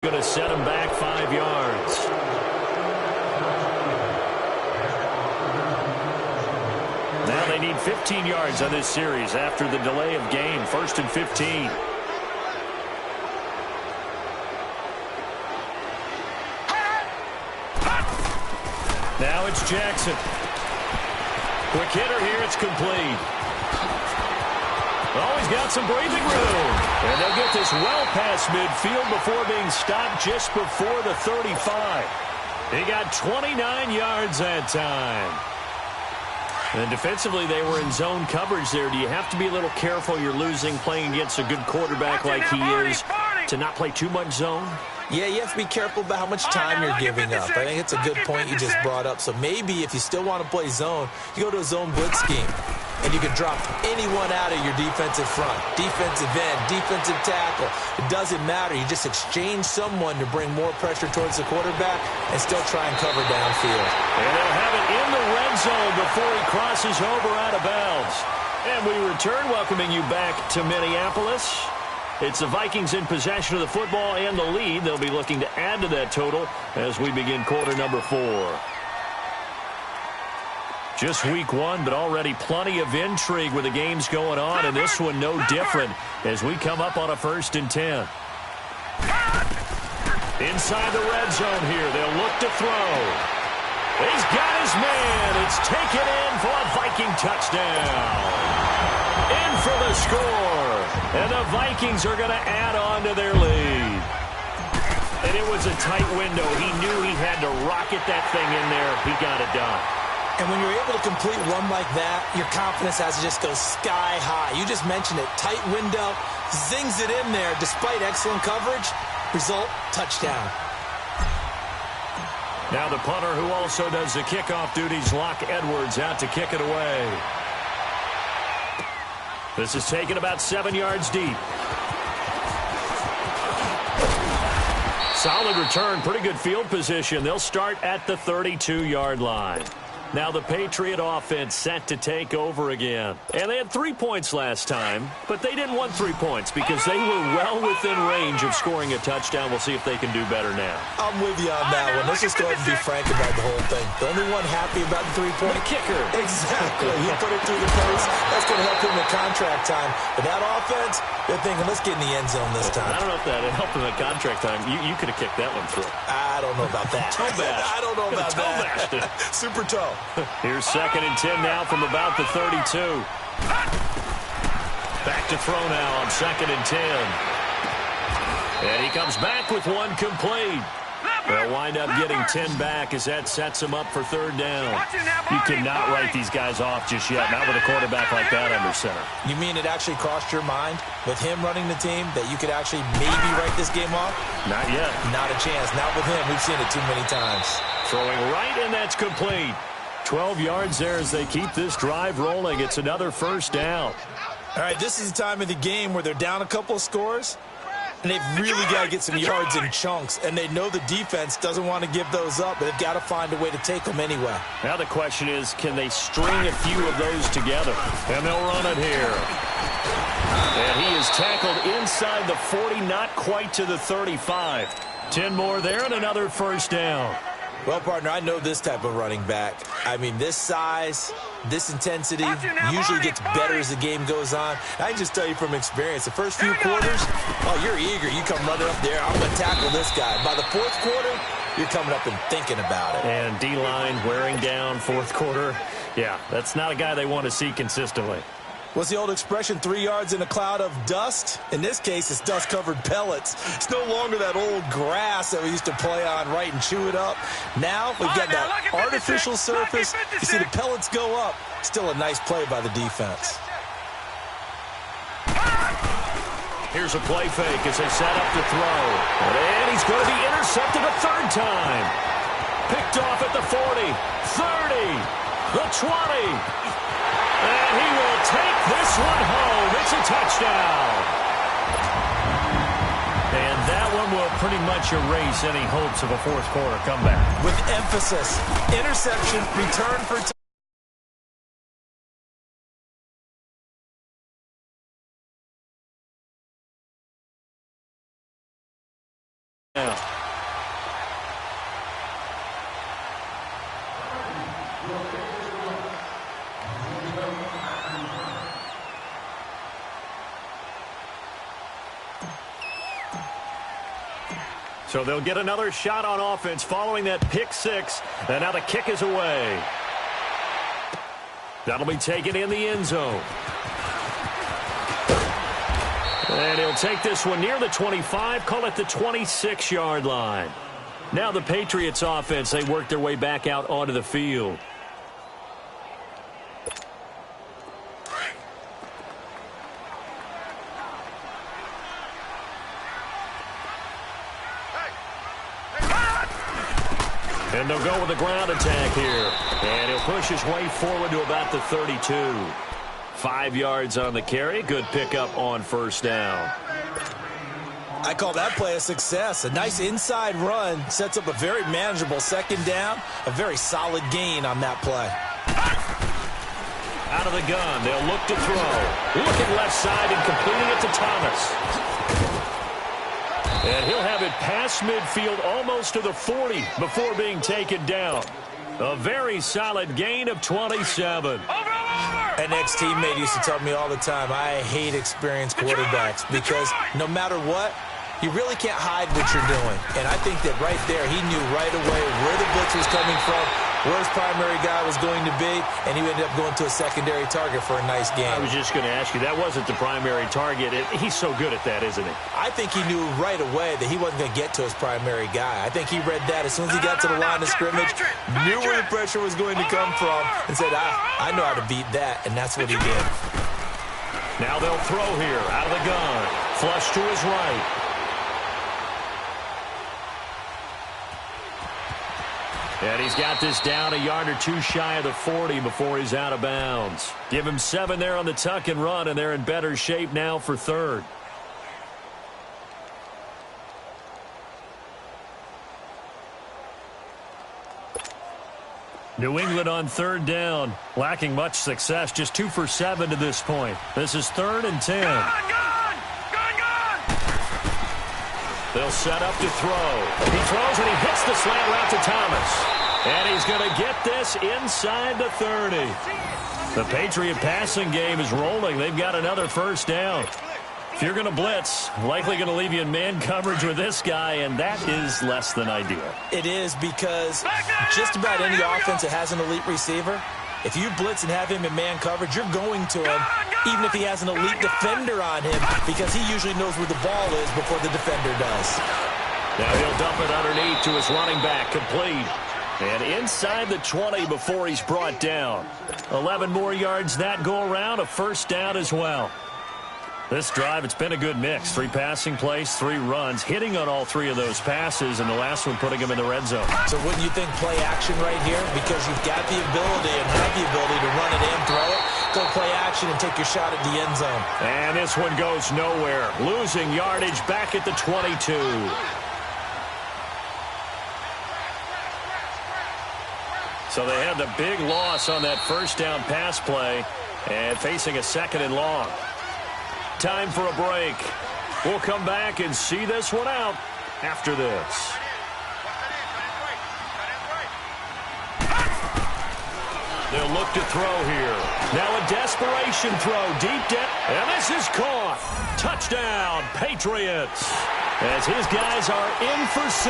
Going to set him back 5 yards. Now they need 15 yards on this series after the delay of game. 1st and 15. Now it's Jackson. Quick hitter here. It's complete. Oh, he's got some breathing room. And they'll get this well past midfield before being stopped just before the 35. He got 29 yards that time. And defensively, they were in zone coverage there. Do you have to be a little careful? You're losing playing against a good quarterback like he is to not play too much zone? Yeah, you have to be careful about how much time you're giving up. I think it's a good point you just brought up. So maybe if you still want to play zone, you go to a zone blitz scheme. And you can drop anyone out of your defensive front, defensive end, defensive tackle. It doesn't matter. You just exchange someone to bring more pressure towards the quarterback and still try and cover downfield. And they'll have it in the red zone before he crosses over out of bounds. And we return, welcoming you back to Minneapolis. It's the Vikings in possession of the football and the lead. They'll be looking to add to that total as we begin quarter number 4. Just week 1, but already plenty of intrigue with the games going on, and this one no different as we come up on a 1st and 10. Inside the red zone here, they'll look to throw. He's got his man. It's taken in for a Viking touchdown. In for the score, and the Vikings are going to add on to their lead. And it was a tight window. He knew he had to rocket that thing in there. He got it done. And when you're able to complete one like that, your confidence has to just go sky high. You just mentioned it. Tight window, zings it in there despite excellent coverage. Result, touchdown. Now the punter who also does the kickoff duties, Locke Edwards, out to kick it away. This is taken about 7 yards deep. Solid return, pretty good field position. They'll start at the 32-yard line. Now the Patriot offense set to take over again. And they had 3 points last time, but they didn't want 3 points because they were well within range of scoring a touchdown. We'll see if they can do better now. I'm with you on that one. Let's just go ahead and be frank about the whole thing. The only one happy about the 3-point kicker. Exactly. He put it through the post. That's going to help him in contract time. But that offense, they're thinking, let's get in the end zone this time. I don't know if that helped him in contract time. You could have kicked that one through. I don't know about that. Toe bash. I don't know about that. Super toe. Here's 2nd and 10 now from about the 32. Back to throw now on 2nd and 10. And he comes back with one complete. They'll wind up getting 10 back as that sets him up for 3rd down. You cannot write these guys off just yet, not with a quarterback like that under center. You mean it actually crossed your mind with him running the team that you could actually maybe write this game off? Not yet. Not a chance. Not with him. We've seen it too many times. Throwing right, and that's complete. 12 yards there as they keep this drive rolling. It's another 1st down. All right, this is the time of the game where they're down a couple of scores, and they've really got to get some yards in chunks, and they know the defense doesn't want to give those up, but they've got to find a way to take them anyway. Now the question is, can they string a few of those together? And they'll run it here. And he is tackled inside the 40, not quite to the 35. 10 more there and another 1st down. Well, partner, I know this type of running back. I mean, this size, this intensity usually gets better as the game goes on. I can just tell you from experience, the first few quarters, oh, you're eager. You come running up there, I'm going to tackle this guy. By the 4th quarter, you're coming up and thinking about it. And D-line wearing down 4th quarter. Yeah, that's not a guy they want to see consistently. What's the old expression, 3 yards in a cloud of dust? In this case, it's dust-covered pellets. It's no longer that old grass that we used to play on, right, and chew it up. Now, we've got that artificial surface. You see the pellets go up. Still a nice play by the defense. Here's a play fake as they set up to throw. And he's going to be intercepted a 3rd time. Picked off at the 40, 30, the 20. And he will take this one home. It's a touchdown. And that one will pretty much erase any hopes of a 4th quarter comeback. With emphasis, interception, return for touchdown. So they'll get another shot on offense following that pick six. And now the kick is away. That'll be taken in the end zone. And he'll take this one near the 25, call it the 26-yard line. Now the Patriots offense, they work their way back out onto the field. And they'll go with the ground attack here. And he'll push his way forward to about the 32. 5 yards on the carry. Good pickup on first down. I call that play a success. A nice inside run sets up a very manageable second down. A very solid gain on that play. Out of the gun. They'll look to throw. Looking left side and completing it to Thomas. And he'll have it past midfield almost to the 40 before being taken down. A very solid gain of 27. An ex-teammate used to tell me all the time, I hate experienced quarterbacks because no matter what, you really can't hide what you're doing. And I think that right there, he knew right away where the blitz was coming from, where his primary guy was going to be, and he ended up going to a secondary target for a nice game. I was just going to ask you, that wasn't the primary target. He's so good at that, isn't he? I think he knew right away that he wasn't going to get to his primary guy. I think he read that as soon as he got to the line of scrimmage, knew where the pressure was going to come from, and said, I know how to beat that, and that's what he did. Now they'll throw here, out of the gun. Flush to his right. And he's got this down a yard or two shy of the 40 before he's out of bounds. Give him 7 there on the tuck and run, and they're in better shape now for third. New England on third down, lacking much success, just 2 for 7 to this point. This is 3rd and 10. They'll set up to throw. He throws and he hits the slant route to Thomas. And he's going to get this inside the 30. The Patriot passing game is rolling. They've got another first down. If you're going to blitz, likely going to leave you in man coverage with this guy, and that is less than ideal. It is because just about any offense that has an elite receiver, if you blitz and have him in man coverage, you're going to him, even if he has an elite defender on him, because he usually knows where the ball is before the defender does. Now he'll dump it underneath to his running back, complete. And inside the 20 before he's brought down. 11 more yards that go around, a first down as well. This drive, it's been a good mix. 3 passing plays, 3 runs, hitting on all 3 of those passes, and the last one putting him in the red zone. So wouldn't you think play action right here? Because you've got the ability and have the ability to run it and throw it. Go play action and take your shot at the end zone. And this one goes nowhere. Losing yardage back at the 22. So they had the big loss on that first down pass play and facing a 2nd and long. Time for a break. We'll come back and see this one out after this. They'll look to throw here. Now a desperation throw deep down. And this is caught. Touchdown, Patriots. As his guys are in for 6.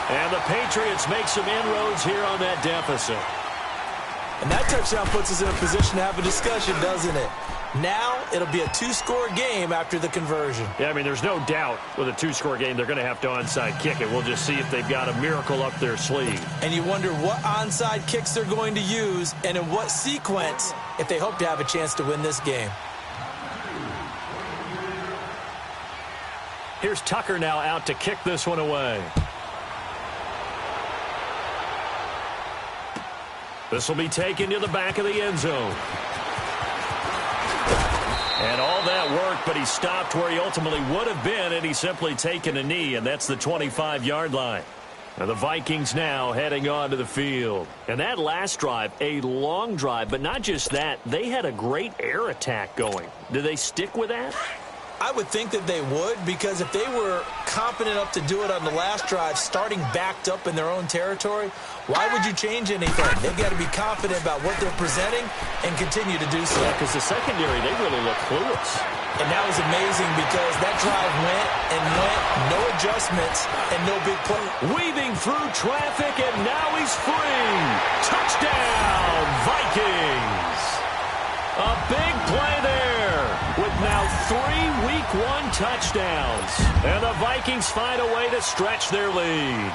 And the Patriots make some inroads here on that deficit. And that touchdown puts us in a position to have a discussion, doesn't it? Now it'll be a 2-score game after the conversion. Yeah, I mean, there's no doubt with a 2-score game they're going to have to onside kick it. We'll just see if they've got a miracle up their sleeve. And you wonder what onside kicks they're going to use and in what sequence if they hope to have a chance to win this game. Here's Tucker now out to kick this one away. This will be taken to the back of the end zone. And all that work, but he stopped where he ultimately would have been, and he's simply taken a knee, and that's the 25-yard line. Now the Vikings now heading onto the field. And that last drive, a long drive, but not just that, they had a great air attack going. Do they stick with that? I would think that they would, because if they were confident enough to do it on the last drive, starting backed up in their own territory, why would you change anything? They've got to be confident about what they're presenting and continue to do so. Yeah, because the secondary, they really look clueless. And that was amazing because that drive went and went, no adjustments and no big play. Weaving through traffic, and now he's free. Touchdown, Vikings. A big play there with now 3 Week 1 touchdowns. And the Vikings find a way to stretch their lead.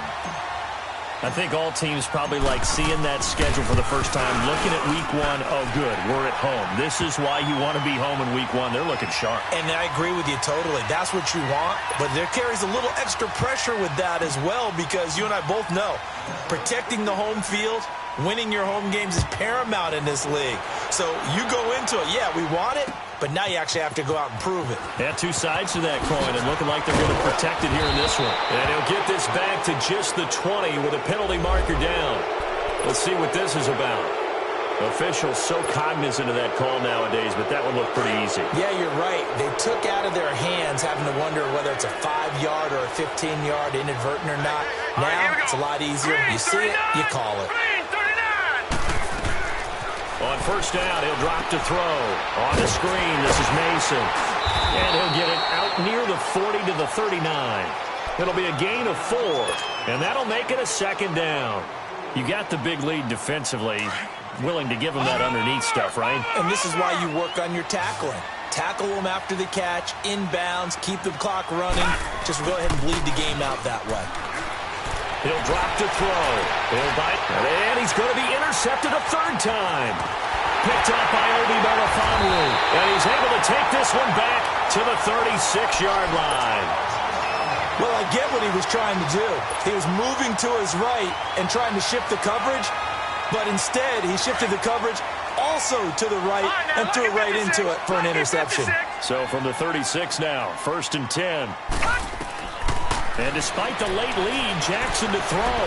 I think all teams probably like seeing that schedule for the first time, looking at Week 1, oh, good, we're at home. This is why you want to be home in Week 1. They're looking sharp. And I agree with you totally. That's what you want, but there carries a little extra pressure with that as well because you and I both know protecting the home field, winning your home games is paramount in this league. So you go into it, yeah, we want it, but now you actually have to go out and prove it. Yeah, 2 sides to that coin, and looking like they're going to protect it here in this one. And he'll get this back to just the 20 with a penalty marker down. Let's see what this is about. Officials so cognizant of that call nowadays, but that one looked pretty easy. Yeah, you're right. They took out of their hands having to wonder whether it's a 5-yard or a 15-yard inadvertent or not. Now it's a lot easier. You see it, you call it. On first down, he'll drop to throw. On the screen, this is Mason. And he'll get it out near the 40 to the 39. It'll be a gain of 4, and that'll make it a second down. You got the big lead defensively, willing to give them that underneath stuff, right? And this is why you work on your tackling. Tackle them after the catch, inbounds, keep the clock running. Just go ahead and bleed the game out that way. He'll drop to throw. He'll bite. And he's going to be intercepted a 3rd time. Picked up by Obi Melifonwu. And he's able to take this one back to the 36-yard line. Well, I get what he was trying to do. He was moving to his right and trying to shift the coverage. But instead, he shifted the coverage also to the right and threw it right into it for an interception. So from the 36 now, 1st and 10. And despite the late lead, Jackson to throw.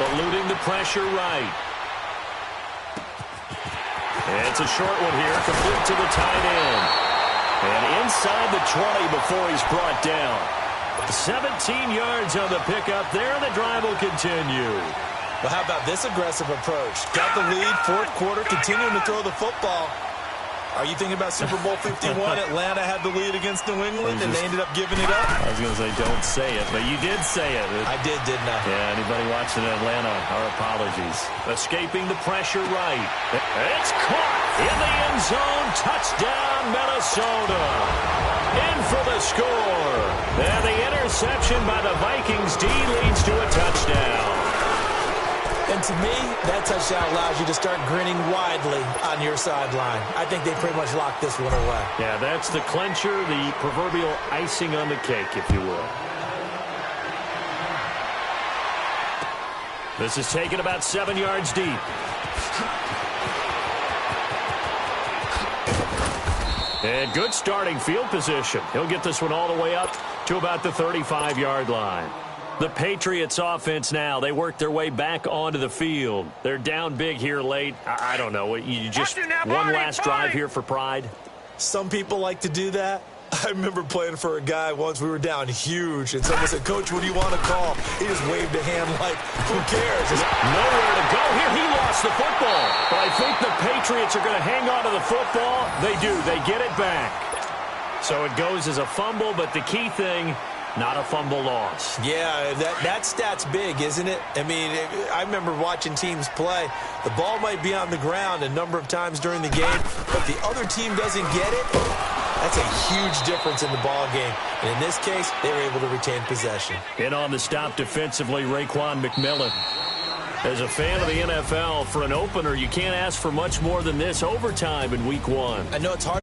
Eluding the pressure right. And it's a short one here, complete to the tight end. And inside the 20 before he's brought down. 17 yards on the pickup there, and the drive will continue. Well, how about this aggressive approach? Got the lead, 4th quarter, continuing to throw the football. Are you thinking about Super Bowl 51? Atlanta had the lead against New England, and they ended up giving it up? I was going to say, don't say it, but you did say it. I did, didn't I? Yeah, anybody watching Atlanta, our apologies. Escaping the pressure right. It's caught in the end zone. Touchdown, Minnesota. In for the score. And the interception by the Vikings D leads to a touchdown. And to me, that touchdown allows you to start grinning widely on your sideline. I think they pretty much locked this one away. Yeah, that's the clincher, the proverbial icing on the cake, if you will. This is taken about 7 yards deep. And good starting field position. He'll get this one all the way up to about the 35-yard line. The Patriots offense now, they work their way back onto the field. They're down big here late. I don't know. You just one last drive here for pride? Some people like to do that. I remember playing for a guy once. We were down huge, and someone said, "Coach, what do you want to call?" He just waved a hand like, who cares? Just nowhere to go here. He lost the football. But I think the Patriots are going to hang on to the football. They do. They get it back. So it goes as a fumble, but the key thing, not a fumble loss. Yeah, that stat's big, isn't it? I mean, I remember watching teams play. The ball might be on the ground a number of times during the game, but the other team doesn't get it. That's a huge difference in the ball game. And in this case, they were able to retain possession. In on the stop defensively, Raekwon McMillan. As a fan of the NFL, for an opener, you can't ask for much more than this overtime in Week 1. I know it's hard.